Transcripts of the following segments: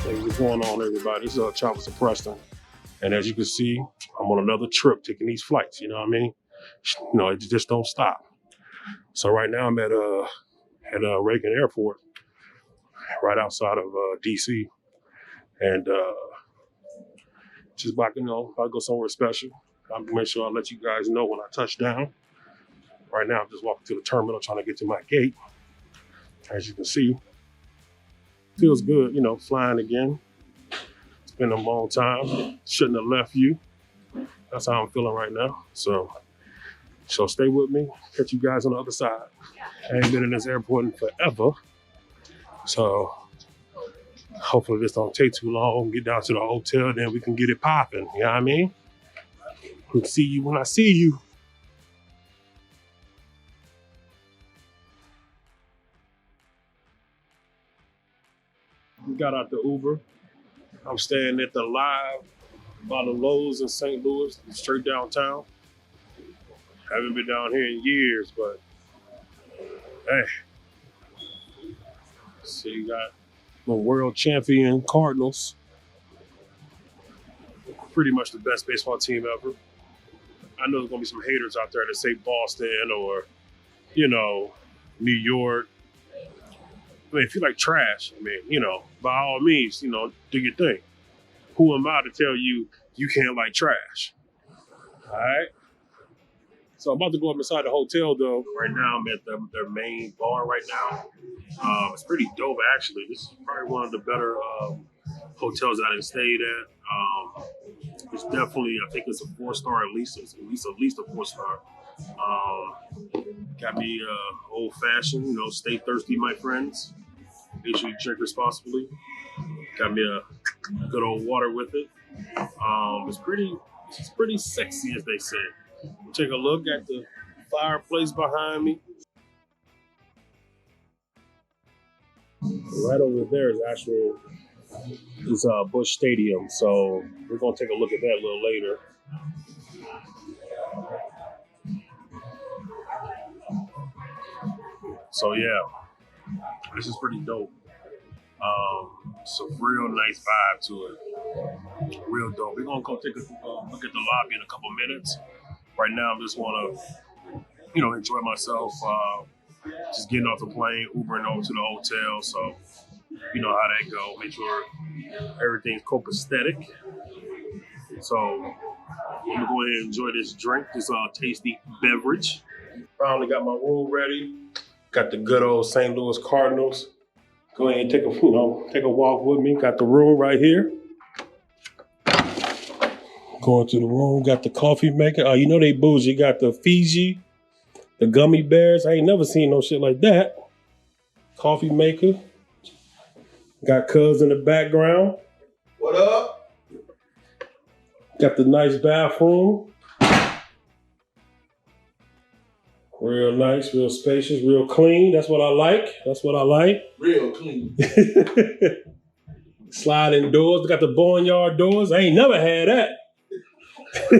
Hey, what's going on, everybody? This is Chopper Preston. And as you can see, I'm on another trip taking these flights, you know what I mean? You know, it just don't stop. So right now I'm at Reagan Airport, right outside of DC. And just about, about to go somewhere special. I'll make sure I let you guys know when I touch down. Right now I'm just walking to the terminal trying to get to my gate. As you can see, feels good, flying again. It's been a long time. Shouldn't have left you. That's how I'm feeling right now. So stay with me. Catch you guys on the other side. I ain't been in this airport in forever. So hopefully this don't take too long. Get down to the hotel, then we can get it popping. You know what I mean? I'll see you when I see you. We got out the Uber. I'm staying at the Live by the Lowe's in St. Louis, straight downtown. Haven't been down here in years, but hey. So you got the world champion Cardinals. Pretty much the best baseball team ever. I know there's gonna be some haters out there that say Boston or, New York. I mean, if you like trash, by all means, do your thing. Who am I to tell you you can't like trash? All right? So I'm about to go up inside the hotel, though. Right now, I'm at their main bar right now. It's pretty dope, actually. This is probably one of the better hotels that I've stayed at. It's definitely, I think it's a 4-star at least. It's at least a 4-star. Got me old-fashioned, stay thirsty, my friends. Make sure you drink responsibly. Got me a good old water with it. It's pretty sexy, as they say. Take a look at the fireplace behind me. Right over there is Busch Stadium, so we're gonna take a look at that a little later. So yeah, this is pretty dope. It's a real nice vibe to it. Real dope. We're gonna go take a look at the lobby in a couple minutes. Right now, I just want to, enjoy myself. Just getting off the plane, Ubering over to the hotel. So, you know how that go. Make sure everything's copacetic. So, I'm gonna go ahead and enjoy this drink, this tasty beverage. Finally got my room ready. Got the good old St. Louis Cardinals. Go ahead and take a walk with me. Got the room right here. Going to the room, got the coffee maker. They bougie. Got the Fiji, the gummy bears. I ain't never seen no shit like that. Coffee maker. Got Cuz in the background. What up? Got the nice bathroom. Real nice, real spacious, real clean. That's what I like. Real clean. Sliding doors. Got the barnyard doors. I ain't never had that. You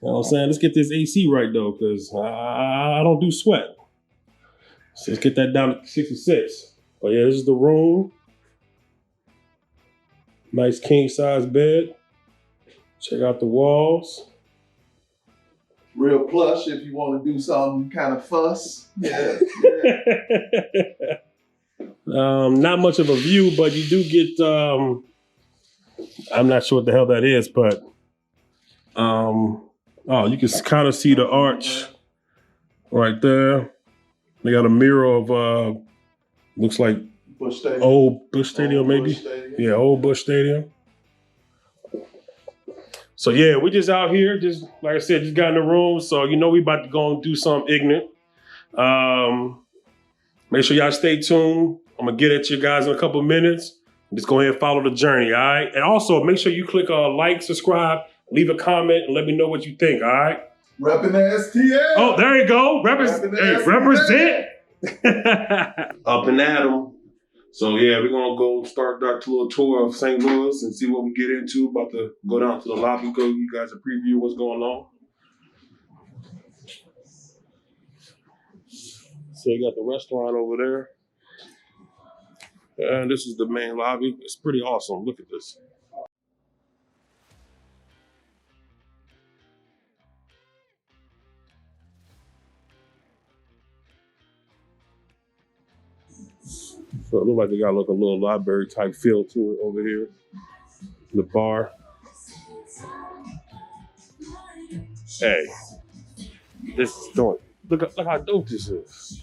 know what I'm saying? Let's get this AC right though, because I don't do sweat. So let's get that down to 66. But yeah, this is the room. Nice king size bed. Check out the walls. Real plush if you want to do some kind of fuss. Yeah. Not much of a view, but you do get I'm not sure what the hell that is, but you can kind of see the arch right there. They got a mirror of looks like Busch Stadium. Old Busch Stadium, maybe. Yeah, old Busch Stadium. So yeah, we just out here, just like I said, just got in the room. So we about to go and do something ignorant. Make sure y'all stay tuned. I'm gonna get at you guys in a couple minutes. Just go ahead and follow the journey, all right? And also make sure you click like, subscribe, leave a comment, and let me know what you think, all right? Reppin' the STL. Oh, there you go. Represent. Up and at 'em. So yeah, we're gonna go start that little tour of St. Louis and see what we get into. About to go down to the lobby, go give you guys a preview of what's going on. So you got the restaurant over there. And this is the main lobby. It's pretty awesome. Look at this. So it looks like they got like a little library type feel to it over here. The bar. Hey, this is dope. Look how dope this is.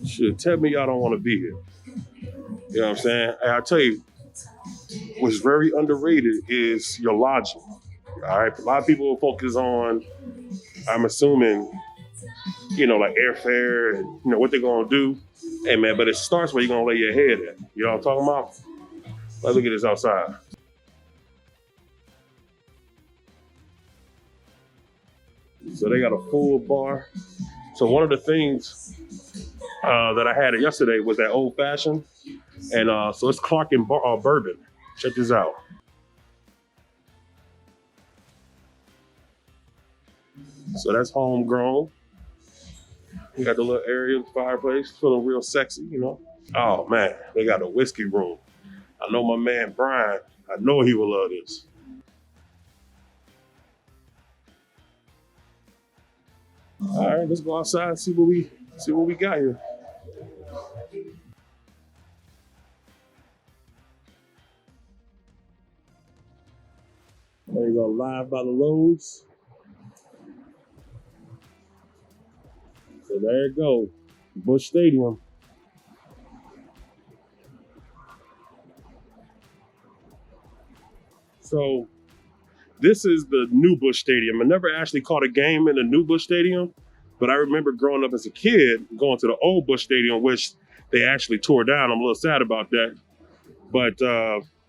Shit, tell me y'all don't want to be here. You know what I'm saying? Hey, I'll tell you, what's very underrated is your lodging. All right, a lot of people focus on, I'm assuming, you know, like airfare and, you know, what they're going to do. Hey, man, but it starts where you're going to lay your head at. You know what I'm talking about? Let's look at this outside. So they got a full bar. So one of the things that I had yesterday was that old fashioned. And so it's Clark and bourbon. Check this out. So that's homegrown. You got the little area, fireplace, feeling real sexy, you know. Oh man, they got a whiskey room. I know my man Brian, I know he will love this. All right, let's go outside and see what we got here. There you go, live by the Lowe's. So there you go, Busch Stadium. So this is the new Busch Stadium. I never actually caught a game in the new Busch Stadium, but I remember growing up as a kid going to the old Busch Stadium, which they actually tore down. I'm a little sad about that, but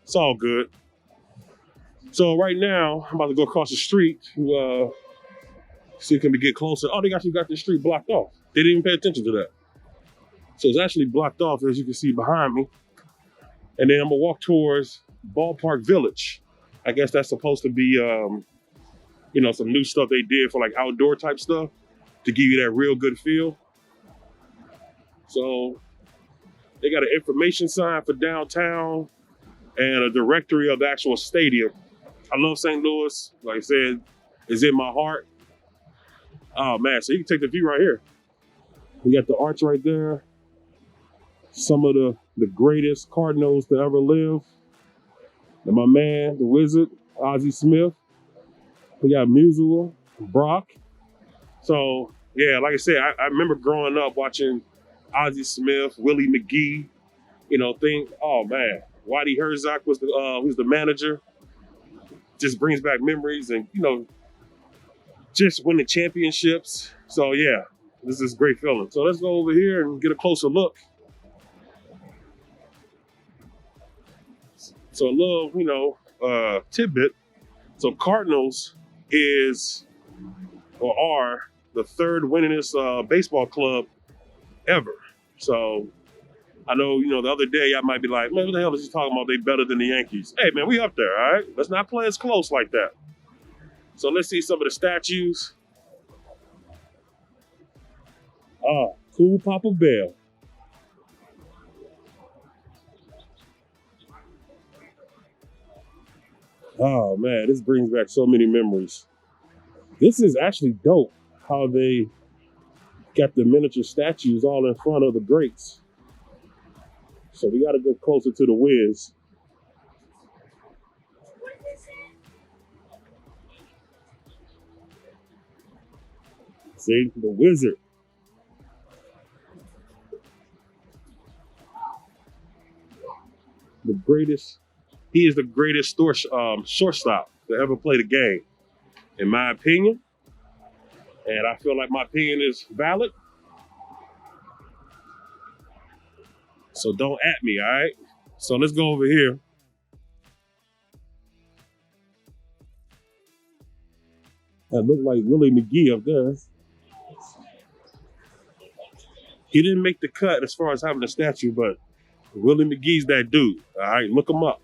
it's all good. So right now, I'm about to go across the street to see if we can get closer. Oh, they actually got the street blocked off. They didn't even pay attention to that. So it's actually blocked off, as you can see behind me. And then I'm gonna walk towards Ballpark Village. I guess that's supposed to be, you know, some new stuff they did for like outdoor type stuff to give you that real good feel. So they got an information sign for downtown and a directory of the actual stadium. I love St. Louis. Like I said, it's in my heart. Oh man, so you can take the view right here. We got the arch right there. Some of the greatest Cardinals to ever live. And my man, the Wizard, Ozzie Smith. We got Musial, Brock. So yeah, like I said, I remember growing up watching Ozzie Smith, Willie McGee, you know, oh man, Whitey Herzog was the manager. Just brings back memories and, you know, just winning championships. So yeah, this is a great feeling. So let's go over here and get a closer look. So a little, you know, tidbit. So Cardinals is or are the third winningest baseball club ever. So I know, you know, the other day I might be like, man, what the hell is he talking about? They better than the Yankees. Hey, man, we up there, all right? Let's not play as close like that. So let's see some of the statues. Oh, cool Papa Bell. Oh, man, this brings back so many memories. This is actually dope how they got the miniature statues all in front of the greats. So we got to get closer to the Wiz. See, the Wizard. The greatest, he is the greatest shortstop to ever play the game, in my opinion. And I feel like my opinion is valid. So don't at me, all right? So let's go over here. That looked like Willie McGee up there. He didn't make the cut as far as having a statue, but Willie McGee's that dude. All right, look him up.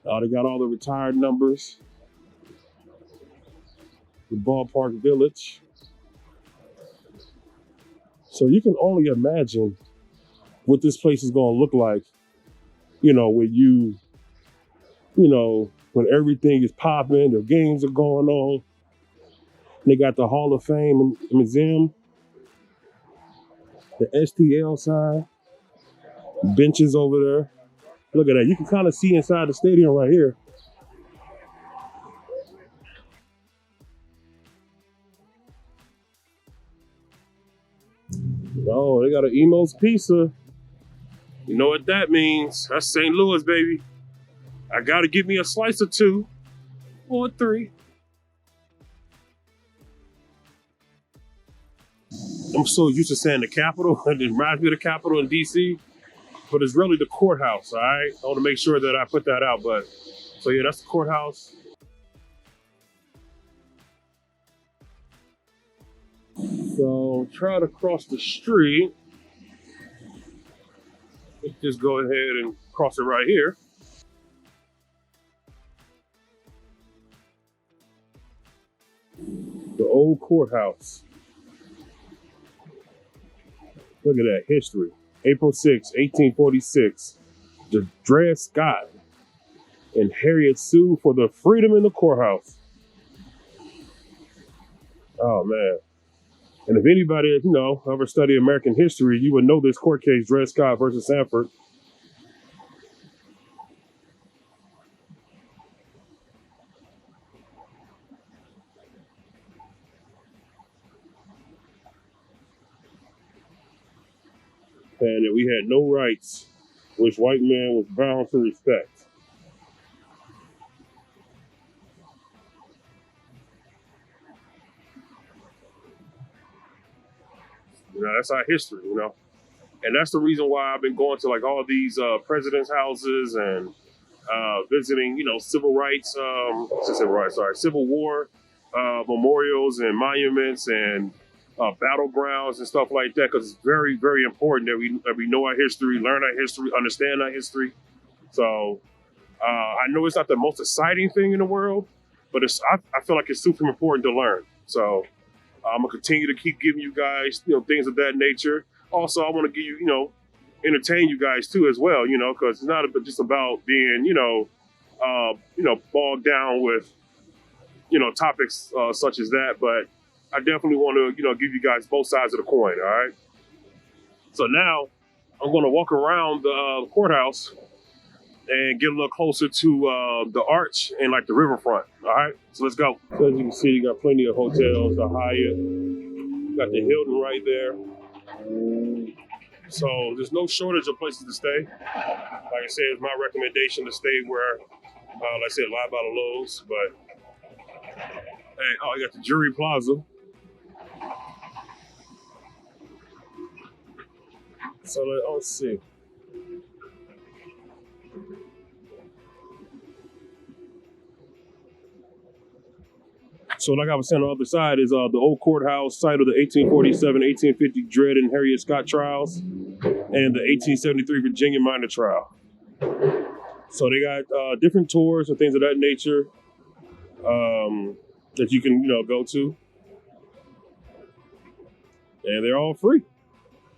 Oh, they got all the retired numbers. the ballpark village. So you can only imagine what this place is going to look like, when everything is popping, the games are going on. They got the Hall of Fame Museum, the STL sign, benches over there. Look at that. You can kind of see inside the stadium right here. Oh, they got an Emo's Pizza. You know what that means? That's St. Louis, baby. I got to get me a slice or two or three. I'm so used to saying the Capitol. It reminds me of the Capitol in D.C., but it's really the courthouse, all right? I want to make sure that I put that out, so yeah, that's the courthouse. So try to cross the street. Let's just go ahead and cross it right here. The old courthouse. Look at that history. April 6, 1846. The Dred Scott and Harriet sued for the freedom in the courthouse. Oh man. And if anybody, ever studied American history, you would know this court case, Dred Scott versus Sanford. And that we had no rights, which white man was bound to respect. That's our history, And that's the reason why I've been going to like all these presidents' houses and visiting, civil war memorials and monuments and battlegrounds and stuff like that, because it's very, very important that we know our history, learn our history, understand our history. So I know it's not the most exciting thing in the world, but I feel like it's super important to learn. So I'm gonna continue to keep giving you guys, things of that nature. Also, I want to give you, entertain you guys too as well, because it's not just about being, bogged down with, topics such as that. But I definitely want to, give you guys both sides of the coin. All right. So now I'm going to walk around the courthouse and get a little closer to the arch and like the riverfront. All right. So let's go. So as you can see, you got plenty of hotels, the Hyatt, got the Hilton right there. So there's no shortage of places to stay. Like I said, it's my recommendation to stay where, like I said, live by the Lowe's. But hey, I got the Jury Plaza. So let's see. So like I was saying, on the other side is the old courthouse, site of the 1847-1850 Dred and Harriet Scott trials and the 1873 Virginia minor trial. So they got different tours and things of that nature that you can, go to. And they're all free.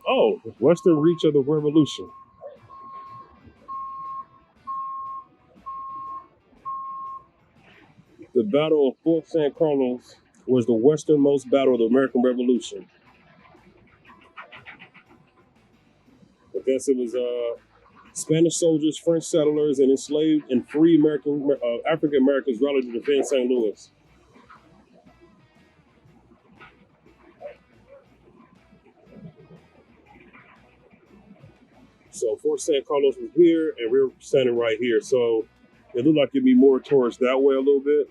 Oh, Western Reach of the Revolution. The Battle of Fort San Carlos was the westernmost battle of the American Revolution. I guess it was Spanish soldiers, French settlers, and enslaved and free African Americans rallied to defend St. Louis. So Fort San Carlos was here, and we're standing right here. So it looked like it'd be more towards that way a little bit.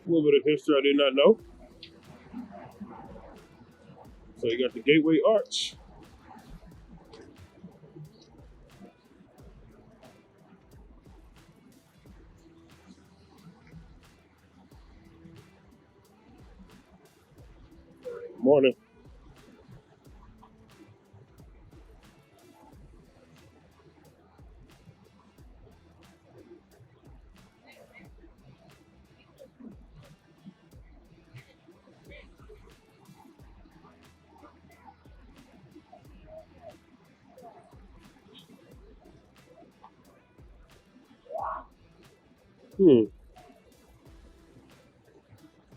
A little bit of history I did not know. So you got the Gateway Arch. Morning.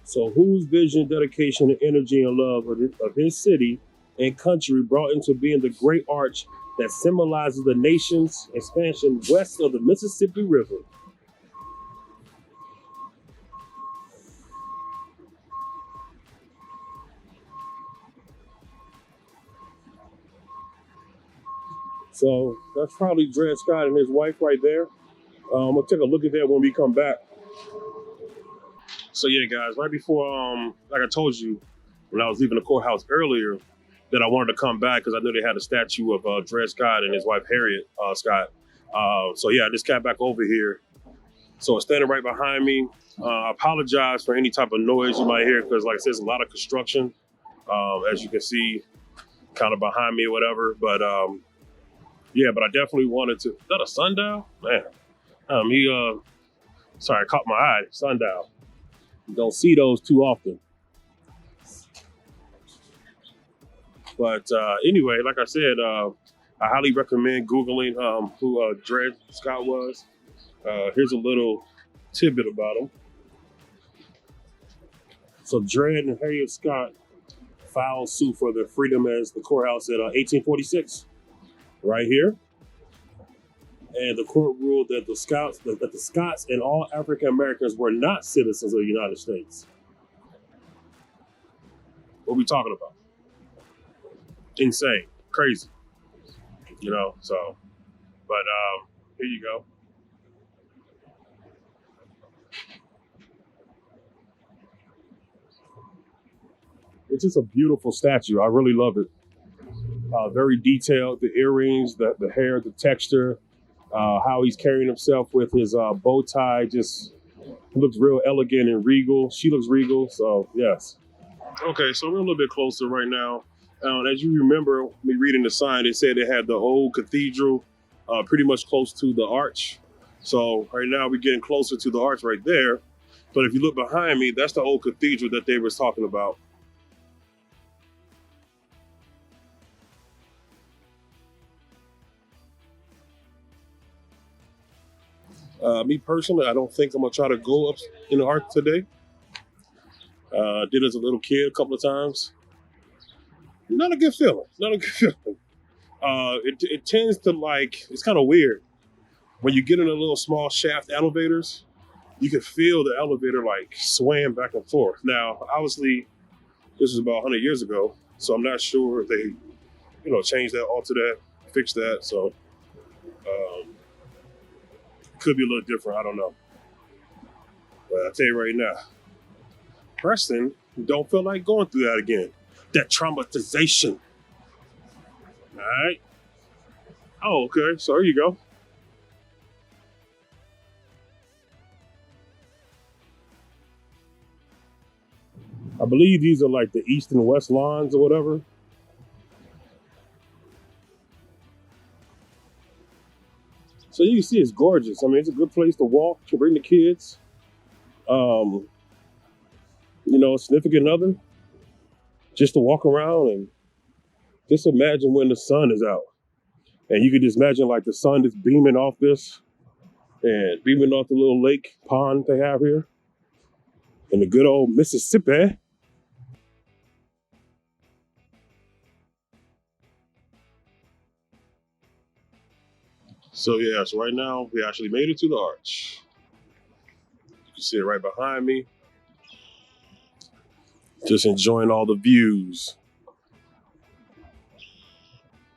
So whose vision, dedication, and energy and love of his city and country brought into being the great arch that symbolizes the nation's expansion west of the Mississippi River? So that's probably Dred Scott and his wife right there. I'm gonna take a look at that when we come back. So yeah, guys, right before, like I told you, when I was leaving the courthouse earlier, that I wanted to come back because I knew they had a statue of Dred Scott and his wife Harriet Scott. So yeah, I just got back over here. So it's standing right behind me. I apologize for any type of noise you might hear because, like I said, there's a lot of construction, as you can see, kind of behind me or whatever. But yeah, but I definitely wanted to. Is that a sundial? Man, sorry, I caught my eye. Sundial. You don't see those too often. But anyway, like I said, I highly recommend Googling who Dred Scott was. Here's a little tidbit about him. So Dred and Harriet Scott filed suit for their freedom as the courthouse in 1846, right here. And the court ruled that the Scots and all African Americans were not citizens of the United States. What are we talking about? Insane, crazy, so, but here you go. It's just a beautiful statue. I really love it. Very detailed, the earrings, the hair, the texture, how he's carrying himself with his bow tie, just looks real elegant and regal. She looks regal, so yes. Okay, so we're a little bit closer right now. As you remember me reading the sign, it said it had the old cathedral pretty much close to the arch. So right now we're getting closer to the arch right there. But if you look behind me, that's the old cathedral that they was talking about. Me personally, I don't think I'm gonna try to go up in the arch today. Did as a little kid a couple of times. Not a good feeling. Not a good feeling. It tends to it's kind of weird. When you get in a little small shaft elevators, you can feel the elevator swaying back and forth. Now, obviously, this is about 100 years ago, so I'm not sure if they, changed that, altered that, fixed that. So, could be a little different. I don't know. But I'll tell you right now, Preston don't feel like going through that again. That traumatization. All right. Oh, okay. So here you go. I believe these are like the east and west lawns or whatever. So you can see it's gorgeous. I mean, it's a good place to walk, to bring the kids. A significant other, just to walk around and just imagine when the sun is out. And you could just imagine the sun is beaming off this and beaming off the little lake pond they have here in the good old Mississippi. So yeah, so right now we actually made it to the arch. You can see it right behind me. Just enjoying all the views.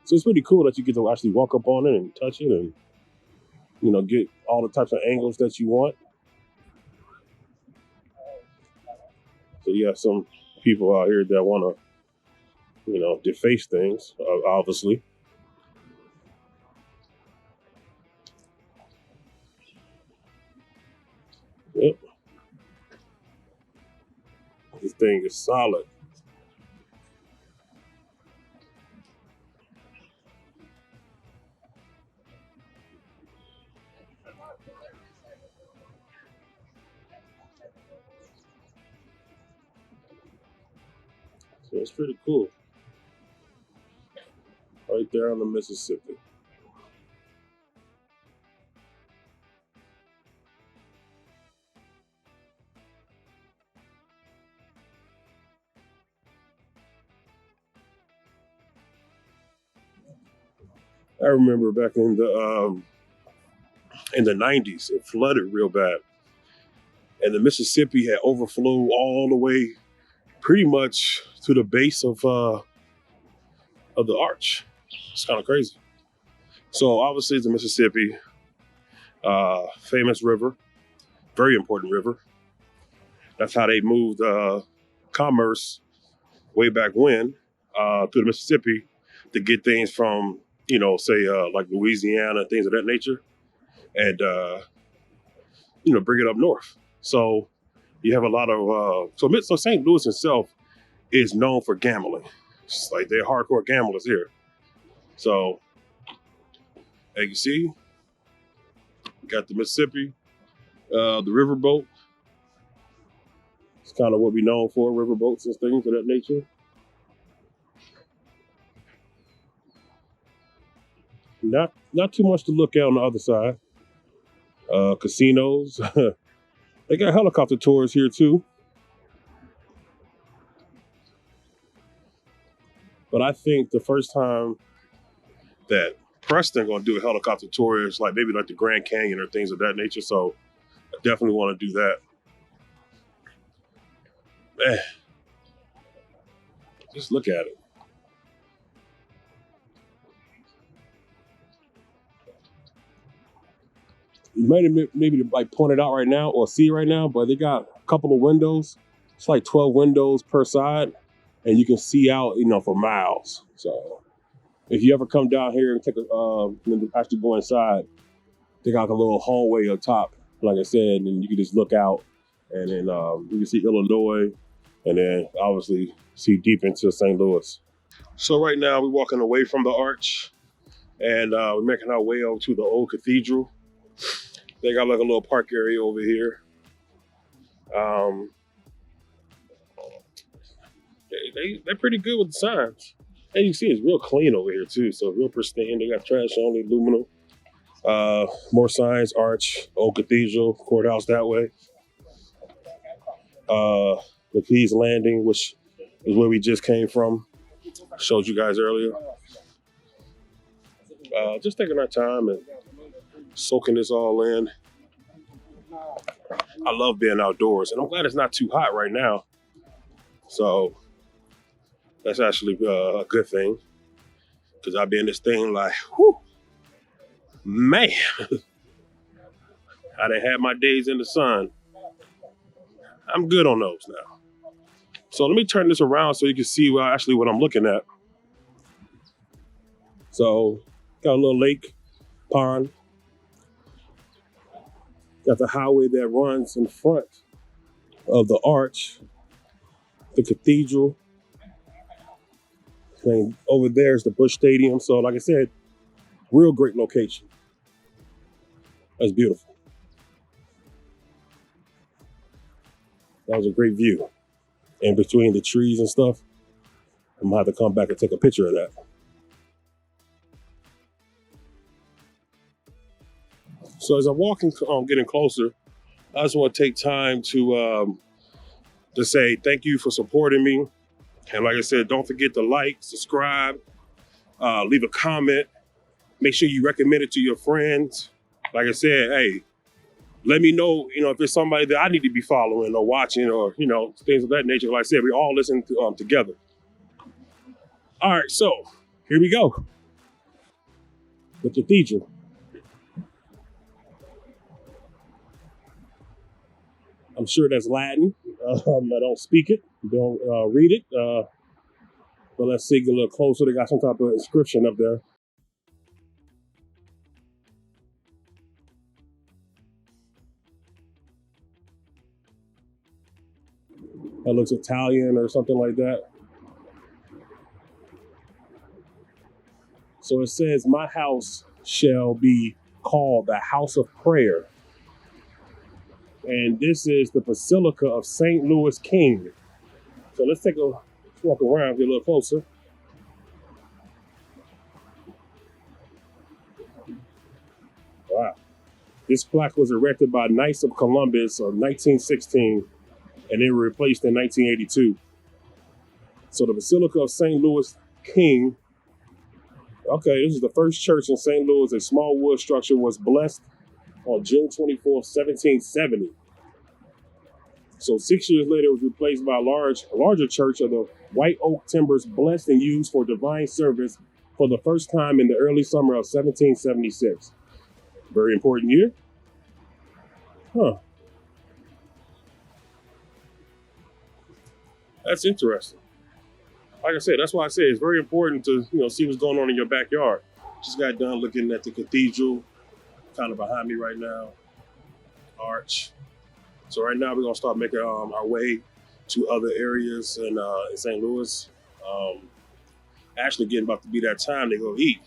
So it's pretty cool that you get to actually walk up on it and touch it and, get all the types of angles that you want. So you got some people out here that want to, deface things, obviously. Yep. This thing is solid. It's pretty cool. Right there on the Mississippi. I remember back in the 90s, it flooded real bad, and the Mississippi had overflowed all the way, pretty much to the base of the arch. It's kind of crazy. So obviously, the Mississippi, famous river, very important river. That's how they moved commerce way back when through the Mississippi to get things from, say like Louisiana, things of that nature, and bring it up north. So you have a lot of so St. Louis itself is known for gambling. It's like they're hardcore gamblers here. So as you see, got the Mississippi, the riverboat. It's kind of what we're known for, riverboats and things of that nature. Not too much to look at on the other side. Casinos. They got helicopter tours here too. But I think the first time that Preston gonna do a helicopter tour is like maybe like the Grand Canyon or things of that nature. So I definitely want to do that. Man, just look at it. You might have maybe like point it out right now or see right now, but they got a couple of windows. It's like 12 windows per side, and you can see out, for miles. So if you ever come down here and take actually go inside, they got a little hallway up top, like I said, and you can just look out, and then you can see Illinois, and then obviously see deep into St. Louis. So right now we're walking away from the arch, and we're making our way over to the old cathedral. They got like a little park area over here. They're pretty good with the signs. And you see it's real clean over here too, so real pristine. They got trash only, aluminum. More signs, arch, old cathedral, courthouse that way. The Keys Landing, which is where we just came from. Showed you guys earlier. Just taking our time and soaking this all in. I love being outdoors, and I'm glad it's not too hot right now. So that's actually a good thing, because I've been in this thing like, whew, man. I done had my days in the sun. I'm good on those now. So let me turn this around so you can see what I'm looking at. So got a little lake, pond. Got the highway that runs in front of the arch, the cathedral. And over there is the Busch Stadium. So like I said, real great location. That's beautiful. That was a great view. In between the trees and stuff, I'm gonna have to come back and take a picture of that. So as I'm walking, getting closer, I just want to take time to say thank you for supporting me. And like I said, don't forget to like, subscribe, leave a comment. Make sure you recommend it to your friends. Like I said, hey, let me know, if there's somebody that I need to be following or watching or, things of that nature. Like I said, we all listen to, together. All right, so here we go. The cathedral. I'm sure that's Latin. I don't speak it, don't read it. But let's see, get a little closer. They got some type of inscription up there. That looks Italian or something like that. So it says, my house shall be called the house of prayer. And this is the Basilica of St. Louis King. So let's take a walk around, get a little closer. Wow. This plaque was erected by Knights of Columbus in 1916, and they were replaced in 1982. So the Basilica of St. Louis King. Okay, this is the first church in St. Louis. A small wood structure was blessed on June 24th, 1770. So 6 years later, it was replaced by a larger church of the white oak timbers, blessed and used for divine service for the first time in the early summer of 1776. Very important year. Huh. That's interesting. Like I said, that's why I say it's very important to see what's going on in your backyard. Just got done looking at the cathedral, kind of behind me right now. Arch. So right now we're gonna start making our way to other areas in St. Louis. Actually, getting about to be that time to go eat.